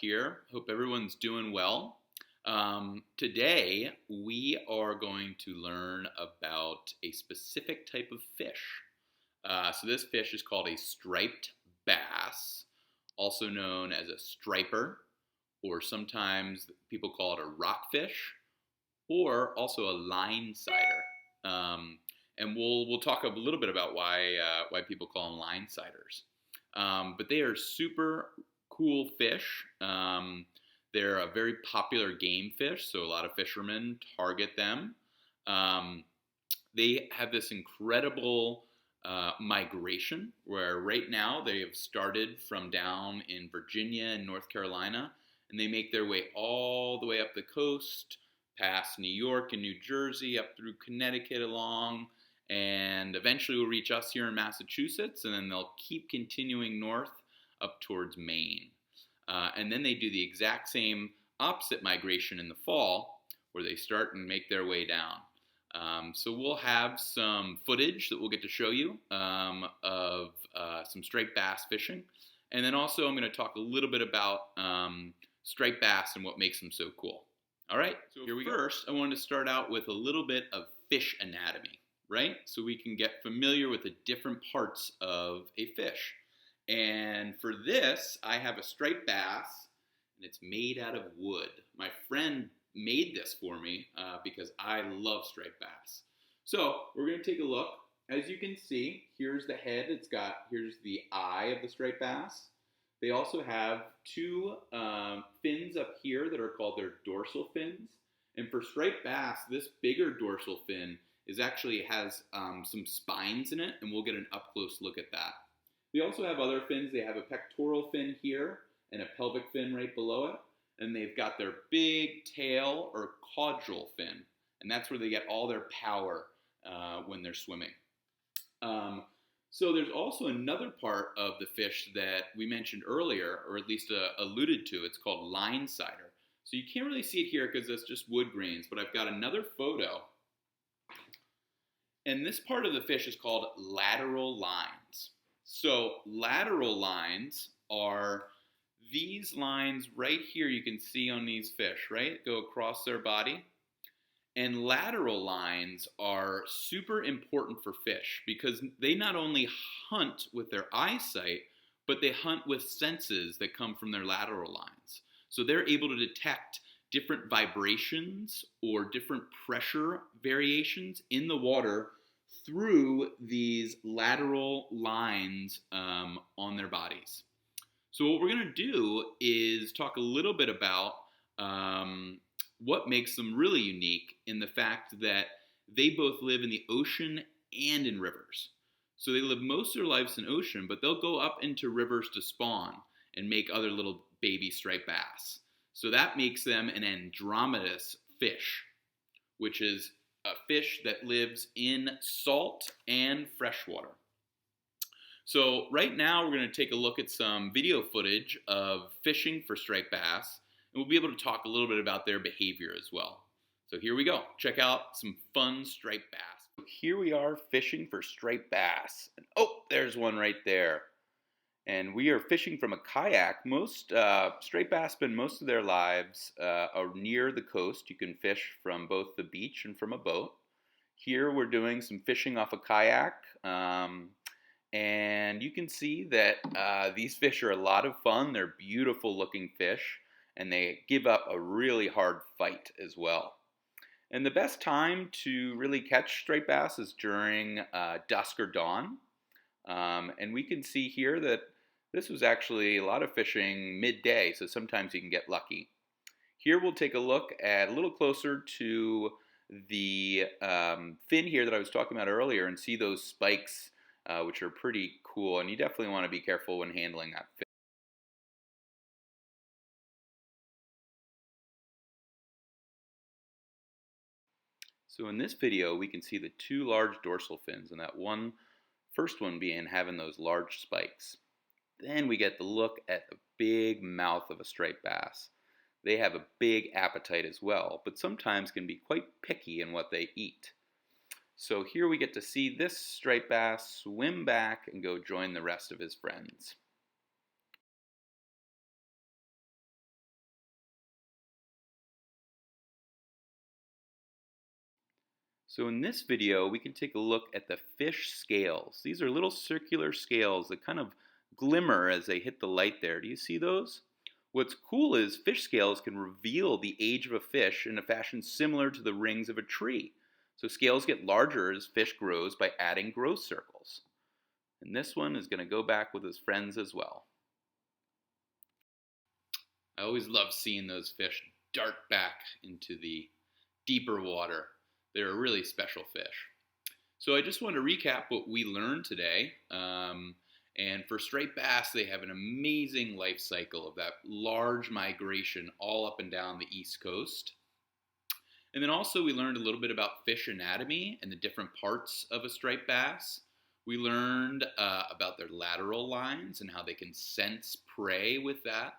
here. Hope everyone's doing well. Today, we are going to learn about a specific type of fish. So this fish is called a striped bass, also known as a striper, or sometimes people call it a rockfish, or also a line cider. And we'll talk a little bit about why people call them line ciders. But they are super cool fish. They're a very popular game fish, so a lot of fishermen target them. They have this incredible migration where right now they have started from down in Virginia and North Carolina, and they make their way all the way up the coast, past New York and New Jersey, up through Connecticut along, and eventually will reach us here in Massachusetts, and then they'll keep continuing north up towards Maine. And then they do the exact same opposite migration in the fall, where they start and make their way down. So we'll have some footage that we'll get to show you of some striped bass fishing. And then also I'm going to talk a little bit about striped bass and what makes them so cool. All right, so here we go. First, I wanted to start out with a little bit of fish anatomy, right? So we can get familiar with the different parts of a fish. And for this, I have a striped bass, and it's made out of wood. My friend made this for me because I love striped bass. So we're going to take a look. As you can see, here's the head. Here's the eye of the striped bass. They also have two fins up here that are called their dorsal fins. And for striped bass, this bigger dorsal fin has some spines in it, and we'll get an up-close look at that. They also have other fins. They have a pectoral fin here and a pelvic fin right below it. And they've got their big tail or caudal fin. And that's where they get all their power when they're swimming. So there's also another part of the fish that we mentioned earlier, or at least alluded to. It's called line cider. So you can't really see it here because it's just wood grains, but I've got another photo. And this part of the fish is called lateral lines. So lateral lines are these lines right here you can see on these fish, right? Go across their body. And lateral lines are super important for fish because they not only hunt with their eyesight, but they hunt with senses that come from their lateral lines. So they're able to detect different vibrations or different pressure variations in the water through these lateral lines on their bodies. So what we're going to do is talk a little bit about what makes them really unique in the fact that they both live in the ocean and in rivers. So they live most of their lives in ocean, but they'll go up into rivers to spawn and make other little baby striped bass. So that makes them an andromatous fish, which is a fish that lives in salt and freshwater. So right now we're going to take a look at some video footage of fishing for striped bass, and we'll be able to talk a little bit about their behavior as well. So here we go. Check out some fun striped bass. So here we are fishing for striped bass. And oh, there's one right there. And we are fishing from a kayak. Most striped bass spend most of their lives are near the coast. You can fish from both the beach and from a boat. Here we're doing some fishing off a kayak. And you can see that these fish are a lot of fun. They're beautiful looking fish, and they give up a really hard fight as well. And the best time to really catch striped bass is during dusk or dawn. And we can see here that this was actually a lot of fishing midday, so sometimes you can get lucky. Here we'll take a look at a little closer to the fin here that I was talking about earlier and see those spikes, which are pretty cool, and you definitely want to be careful when handling that fish. So in this video, we can see the two large dorsal fins, and that first one having those large spikes. Then we get to look at the big mouth of a striped bass. They have a big appetite as well, but sometimes can be quite picky in what they eat. So here we get to see this striped bass swim back and go join the rest of his friends. So in this video, we can take a look at the fish scales. These are little circular scales that kind of glimmer as they hit the light there. Do you see those? What's cool is fish scales can reveal the age of a fish in a fashion similar to the rings of a tree. So scales get larger as fish grows by adding growth circles. And this one is going to go back with his friends as well. I always love seeing those fish dart back into the deeper water. They're a really special fish. So I just want to recap what we learned today. And for striped bass, they have an amazing life cycle of that large migration all up and down the East Coast. And then also we learned a little bit about fish anatomy and the different parts of a striped bass. We learned about their lateral lines and how they can sense prey with that.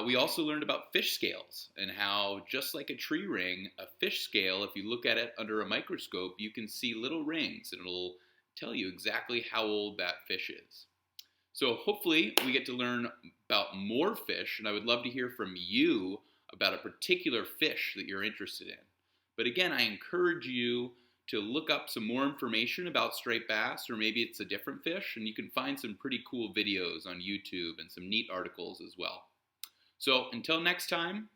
We also learned about fish scales and how, just like a tree ring, a fish scale, if you look at it under a microscope, you can see little rings and it'll tell you exactly how old that fish is. So hopefully we get to learn about more fish, and I would love to hear from you about a particular fish that you're interested in. But again, I encourage you to look up some more information about striped bass, or maybe it's a different fish, and you can find some pretty cool videos on YouTube and some neat articles as well. So until next time,